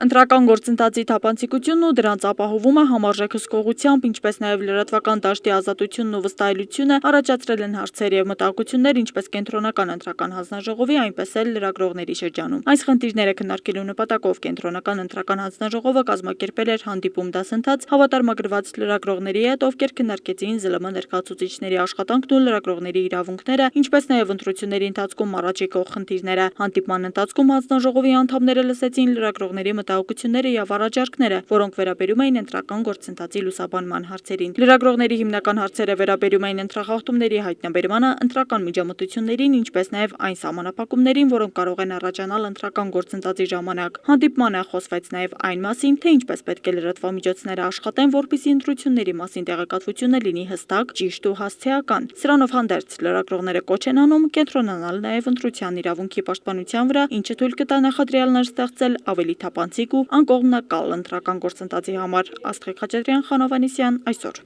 Ընտրական գործընթացի թափանցիկությունն ու դրանց ապահովումը համարժեք հսկողությամբ, ինչպես նաև լրատվական դաշտի ազատությունն ու վստահելիությունը առաջացրել են հարցեր և մտահոգություններ ինչպես կենտրոնական ընտրական հանձնաժողովի, այնպես էլ լրագրողների շրջանում։ Այս խնդիրները քննարկելու նպատակով կենտրոնական ընտրական հանձնաժողովը կազմակերպել էր հանդիպում դասընթաց հավատարմագրված լրագրողների հետ, ովքեր քննարկեցին ԶԼՄ ներկայացուցիչների աշխատանքն ու լրագրողների իրավունքները, ինչպես նաև ընտրությունների ընթացքում առաջ եկող խնդիրները։ Հանդիպման ընթացքում հանձնաժողովի անդամները լսեցին լրագրողների մտահոգությունները և առաջարկները, որոնք վերաբերում էին ընտրական գործընթացի լուսաբանման հարցերին։ Լրագրողների հիմնական հարցերը վերաբերում էին ընտրախախտումների հայտնաբերմանը, ընտրական միջամտություններին, ինչպես նաև այն սահմանափակումներին, որոնք կարող են առաջանալ ընտրական գործընթացի ժամանակ։ Հանդիպմանը խոսվեց նաև այն մասին, թե ինչպես պետք է լրատվամիջոցները աշխատեն, որպեսզի ընտրությունների մասին տեղեկատվությունը լինի հստակ, ճիշտ ու հասցեական։ Սրանով հանդերձ լրագրողները կոչ են անում կենտրոնանալ նաև ընտրության իրավունքի պաշտպանության վրա, ինչը թույլ կտա նախադրյալներ ստեղծել ավելի թափանցիկ ու անկողմնակալ ընտրական գործընթացի համար։ Աստղիկ Խաչատրյան, Խանով Անիսյան, այսօր։